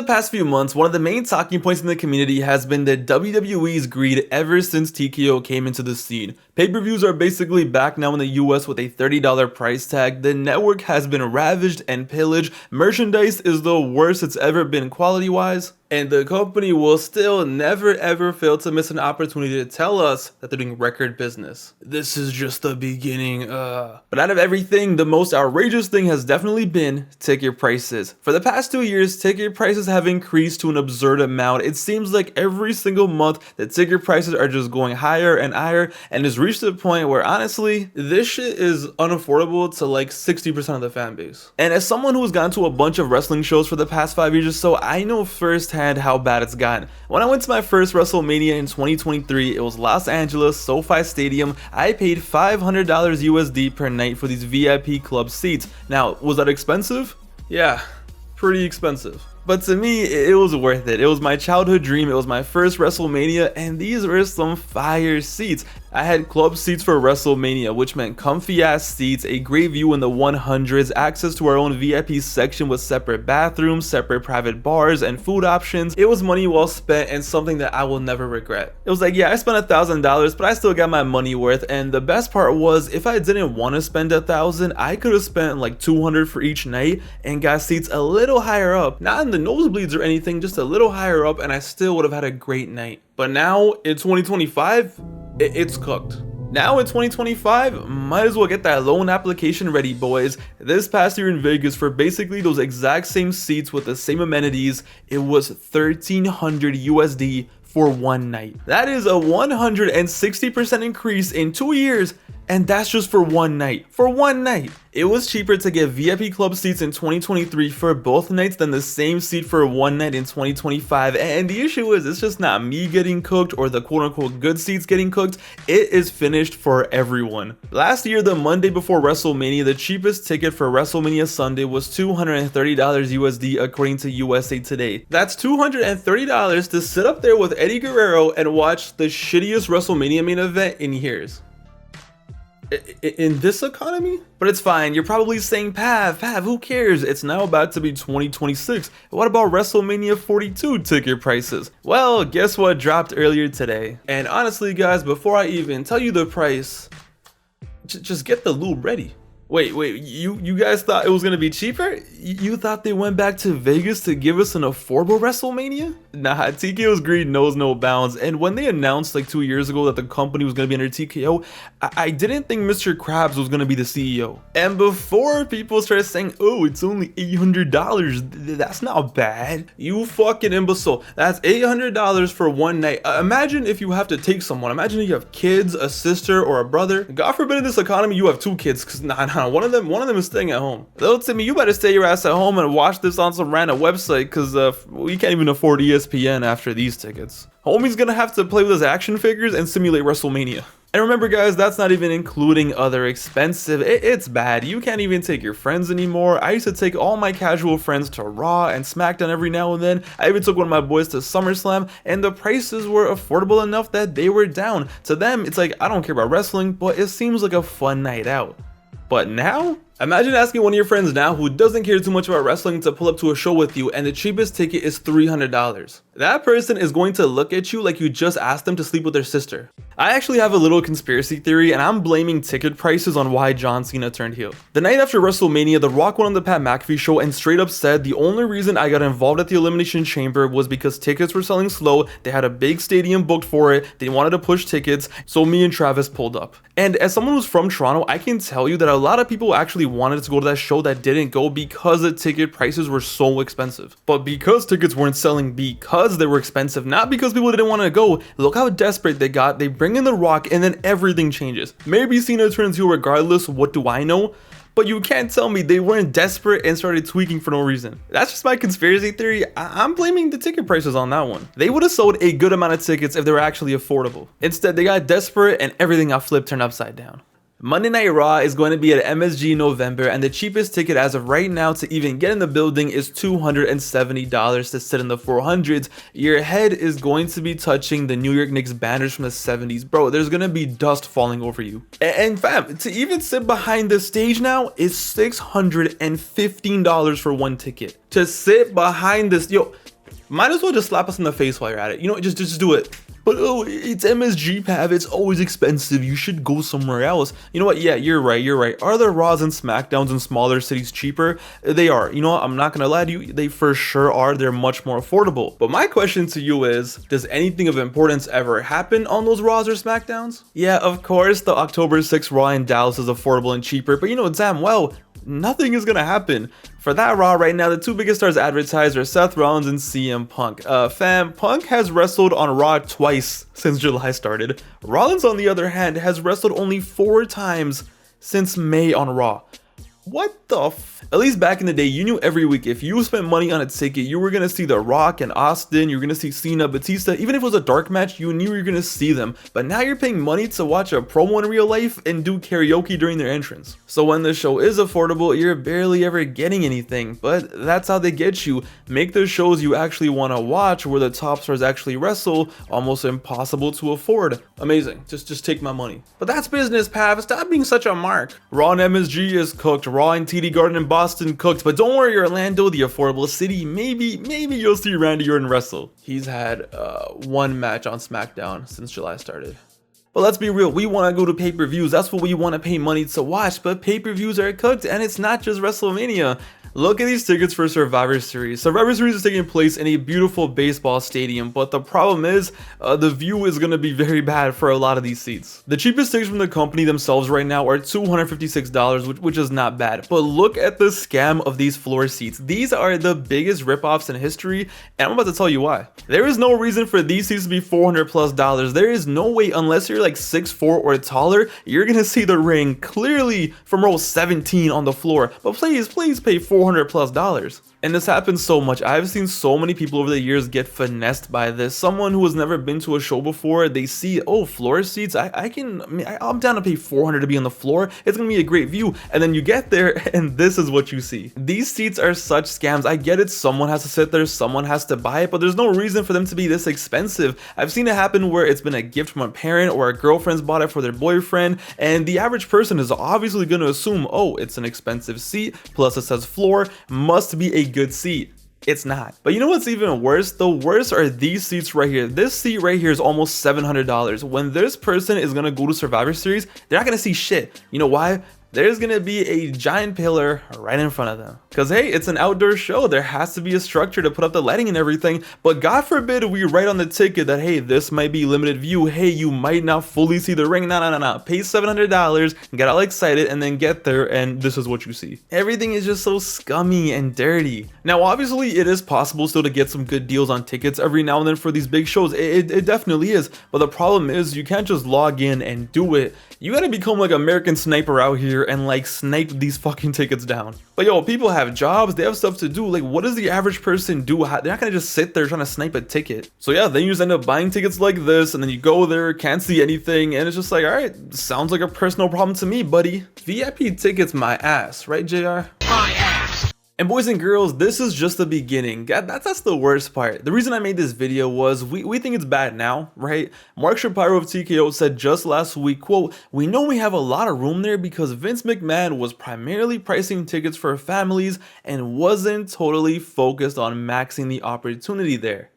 the past few months, one of the main talking points in the community has been the WWE's greed ever since TKO came into the scene. Pay-per-views are basically back now in the US with a $30 price tag, the network has been ravaged and pillaged, merchandise is the worst it's ever been quality-wise, and the company will still never ever fail to miss an opportunity to tell us that they're doing record business. This is just the beginning, But out of everything, the most outrageous thing has definitely been ticket prices. For the past 2 years, ticket prices have increased to an absurd amount. It seems like every single month, the ticket prices are just going higher and higher, and it's reached a point where honestly, this shit is unaffordable to like 60% of the fan base. And as someone who's gone to a bunch of wrestling shows for the past 5 years or so, I know firsthand how bad it's gotten. When I went to my first WrestleMania in 2023, it was Los Angeles, SoFi Stadium. I paid $500 USD per night for these VIP club seats. Now, was that expensive? Yeah, pretty expensive. But to me, it was worth it. It was my childhood dream. It was my first WrestleMania, and these were some fire seats. I had club seats for WrestleMania, which meant comfy ass seats, a great view in the 100s, access to our own VIP section with separate bathrooms, separate private bars, and food options. It was money well spent and something that I will never regret. It was like, yeah, I spent $1,000, but I still got my money worth. And the best part was, if I didn't want to spend $1,000, I could have spent like $200 for each night and got seats a little higher up, not in the nosebleeds or anything, just a little higher up, and I still would have had a great night. But now in 2025, it's cooked. Now in 2025, might as well get that loan application ready, boys. This past year in Vegas, for basically those exact same seats with the same amenities, it was $1,300 USD for one night. That is a 160% increase in 2 years, and that's just for one night. For one night. It was cheaper to get VIP club seats in 2023 for both nights than the same seat for one night in 2025. And the issue is, it's just not me getting cooked or the quote-unquote good seats getting cooked. It is finished for everyone. Last year, the Monday before WrestleMania, the cheapest ticket for WrestleMania Sunday was $230 USD according to USA Today. That's $230 to sit up there with Eddie Guerrero and watch the shittiest WrestleMania main event in years. In this economy? But it's fine. You're probably saying, Pav, who cares? It's now about to be 2026. What about WrestleMania 42 ticket prices? Well, guess what dropped earlier today? And honestly, guys, before I even tell you the price, just get the lube ready. Wait, you guys thought it was gonna be cheaper? You thought they went back to Vegas to give us an affordable WrestleMania? Nah, TKO's greed knows no bounds, and when they announced like 2 years ago that the company was gonna be under TKO, I didn't think Mr. Krabs was gonna be the CEO. And before people started saying, oh, it's only $800, that's not bad. You fucking imbecile, that's $800 for one night. Imagine if you have to take someone, imagine if you have kids, a sister, or a brother. God forbid in this economy you have 2 kids, cause nah, one of them is staying at home. They'll tell me, you better stay your ass at home and watch this on some random website, cause we can't even afford ESPN after these tickets. Homie's gonna have to play with his action figures and simulate WrestleMania. And remember guys, that's not even including other expensive, it's bad. You can't even take your friends anymore. I used to take all my casual friends to Raw and SmackDown every now and then. I even took one of my boys to SummerSlam, and the prices were affordable enough that they were down. To them, it's like, I don't care about wrestling, but it seems like a fun night out. But now? Imagine asking one of your friends now who doesn't care too much about wrestling to pull up to a show with you, and the cheapest ticket is $300. That person is going to look at you like you just asked them to sleep with their sister. I actually have a little conspiracy theory, and I'm blaming ticket prices on why John Cena turned heel. The night after WrestleMania, The Rock went on the Pat McAfee show and straight up said the only reason I got involved at the Elimination Chamber was because tickets were selling slow, they had a big stadium booked for it, they wanted to push tickets, so me and Travis pulled up. And as someone who's from Toronto, I can tell you that a lot of people actually wanted to go to that show that didn't go because the ticket prices were so expensive. But because tickets weren't selling because they were expensive, not because people didn't want to go, look how desperate they got. They bring in The Rock and then everything changes. Maybe Cena turns heel regardless, what do I know? But you can't tell me they weren't desperate and started tweaking for no reason. That's just my conspiracy theory. I'm blaming the ticket prices on that one. They would have sold a good amount of tickets if they were actually affordable. Instead, they got desperate and everything got flipped, turned upside down. Monday Night Raw is going to be at MSG in November, and the cheapest ticket as of right now to even get in the building is $270 to sit in the 400s. Your head is going to be touching the New York Knicks banners from the 70s. Bro, there's going to be dust falling over you. And fam, to even sit behind the stage now is $615 for one ticket. To sit behind this, yo, Might as well just slap us in the face while you're at it. You know, just do it. But oh, it's MSG, Pav. It's always expensive. You should go somewhere else. You know what? Yeah, you're right. You're right. Are the Raws and SmackDowns in smaller cities cheaper? They are. You know what? I'm not gonna lie to you. They for sure are. They're much more affordable. But my question to you is, does anything of importance ever happen on those Raws or SmackDowns? Yeah, of course, the October 6th Raw in Dallas is affordable and cheaper. But you know damn well, nothing is gonna happen. For that Raw right now, the two biggest stars advertised are Seth Rollins and CM Punk. Fam, Punk has wrestled on Raw twice since July started. Rollins, on the other hand, has wrestled only 4 times since May on Raw. What the f? At least back in the day, you knew every week if you spent money on a ticket, you were gonna see The Rock and Austin, you were gonna see Cena, Batista. Even if it was a dark match, you knew you were gonna see them. But now you're paying money to watch a promo in real life and do karaoke during their entrance. So when the show is affordable, you're barely ever getting anything. But that's how they get you. Make the shows you actually want to watch, where the top stars actually wrestle, almost impossible to afford. Amazing. Just take my money. But that's business, Pav. Stop being such a mark. Raw and MSG is cooked. Raw and TD Garden in Boston cooked. But don't worry, Orlando, the affordable city, maybe you'll see Randy Orton wrestle. He's had 1 match on SmackDown since July started. But let's be real, we want to go to pay-per-views. That's what we want to pay money to watch. But pay-per-views are cooked, and it's not just WrestleMania. Look at these tickets for Survivor Series. Survivor Series is taking place in a beautiful baseball stadium, but the problem is the view is going to be very bad for a lot of these seats. The cheapest tickets from the company themselves right now are $256, which is not bad. But look at the scam of these floor seats. These are the biggest ripoffs in history, and I'm about to tell you why. There is no reason for these seats to be $400+. There is no way, unless you're like 6'4" or taller, you're going to see the ring clearly from row 17 on the floor. But please pay $400+. And this happens so much. I've seen so many people over the years get finessed by this. Someone who has never been to a show before, they see, oh, floor seats, I'm down to pay $400 to be on the floor. It's gonna be a great view. And then you get there and this is what you see. These seats are such scams. I get it, someone has to sit there, someone has to buy it, but there's no reason for them to be this expensive. I've seen it happen where it's been a gift from a parent or a girlfriend's bought it for their boyfriend, and the average person is obviously gonna assume, oh, it's an expensive seat, plus it says floor, must be a good seat. It's not. But you know what's even worse? The worst are these seats right here. This seat right here is almost $700. When this person is gonna go to Survivor Series, they're not gonna see shit. You know why? There's gonna be a giant pillar right in front of them. Cause hey, it's an outdoor show. There has to be a structure to put up the lighting and everything. But God forbid we write on the ticket that, hey, this might be limited view. Hey, you might not fully see the ring. No. Pay $700, get all excited, and then get there, and this is what you see. Everything is just so scummy and dirty. Now, obviously, it is possible still to get some good deals on tickets every now and then for these big shows. It definitely is. But the problem is you can't just log in and do it. You gotta become like American Sniper out here and like snipe these fucking tickets down. But yo, people have jobs, they have stuff to do. Like, what does the average person do? They're not gonna just sit there trying to snipe a ticket. So yeah, then you just end up buying tickets like this, and then you go there, can't see anything, and it's just like, all right, sounds like a personal problem to me, buddy. VIP tickets my ass, right, JR? My ass. And boys and girls, this is just the beginning. That's the worst part. The reason I made this video was we think it's bad now, right? Mark Shapiro of TKO said just last week, quote, "We know we have a lot of room there because Vince McMahon was primarily pricing tickets for families and wasn't totally focused on maxing the opportunity there."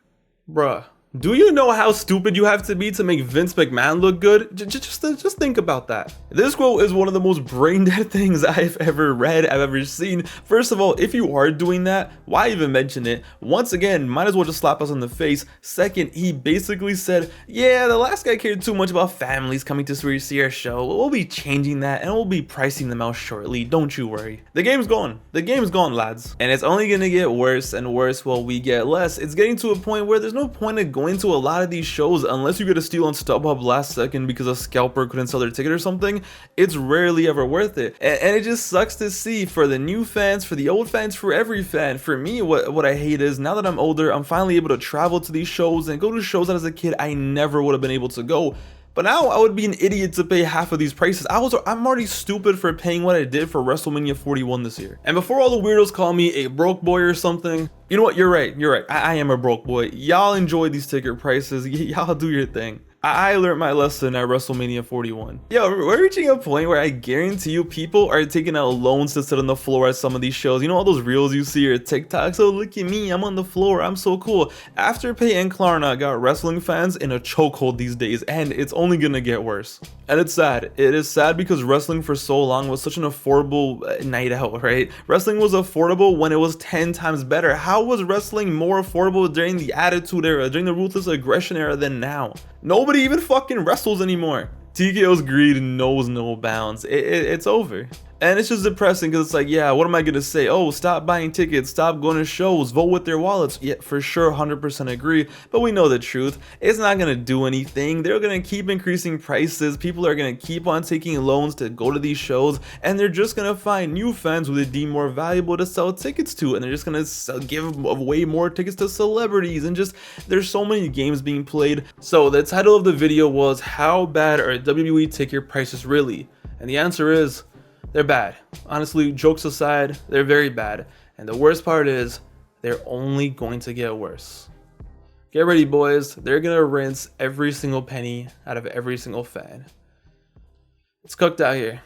Bruh. Do you know how stupid you have to be to make Vince McMahon look good? Just think about that. This quote is one of the most brain dead things I've ever read, I've ever seen. First of all, if you are doing that, why even mention it? Once again, might as well just slap us in the face. Second, he basically said, yeah, the last guy cared too much about families coming to see our show. We'll be changing that and we'll be pricing them out shortly. Don't you worry. The game's gone. The game's gone, lads. And it's only gonna get worse and worse while we get less. It's getting to a point where there's no point in going to a lot of these shows unless you get a steal on StubHub last second because a scalper couldn't sell their ticket or something. It's rarely ever worth it, and it just sucks to see for the new fans, for the old fans, for every fan. For me, what I hate is now that I'm older, I'm finally able to travel to these shows and go to shows that as a kid I never would have been able to go. But now I would be an idiot to pay half of these prices. I'm already stupid for paying what I did for WrestleMania 41 this year. And before all the weirdos call me a broke boy or something, you know what? You're right. I am a broke boy. Y'all enjoy these ticket prices. Y'all do your thing. I learned my lesson at WrestleMania 41. Yo, we're reaching a point where I guarantee you people are taking out loans to sit on the floor at some of these shows. You know all those reels you see or TikToks? Oh, look at me, I'm on the floor, I'm so cool. Afterpay and Klarna got wrestling fans in a chokehold these days, and it's only gonna get worse. And it's sad. It is sad because wrestling for so long was such an affordable night out, right? Wrestling was affordable when it was 10 times better. How was wrestling more affordable during the Attitude Era, during the Ruthless Aggression Era than now? Nobody even fucking wrestles anymore. TKO's greed knows no bounds. It's over. And it's just depressing because it's like, yeah, what am I going to say? Oh, stop buying tickets, stop going to shows, vote with their wallets. Yeah, for sure, 100% agree. But we know the truth. It's not going to do anything. They're going to keep increasing prices. People are going to keep on taking loans to go to these shows. And they're just going to find new fans who they deem more valuable to sell tickets to. And they're just going to give away more tickets to celebrities. And just, there's so many games being played. So the title of the video was, how bad are WWE ticket prices really? And the answer is, they're bad. Honestly, jokes aside, they're very bad. And the worst part is, they're only going to get worse. Get ready, boys. They're going to rinse every single penny out of every single fan. It's cooked out here.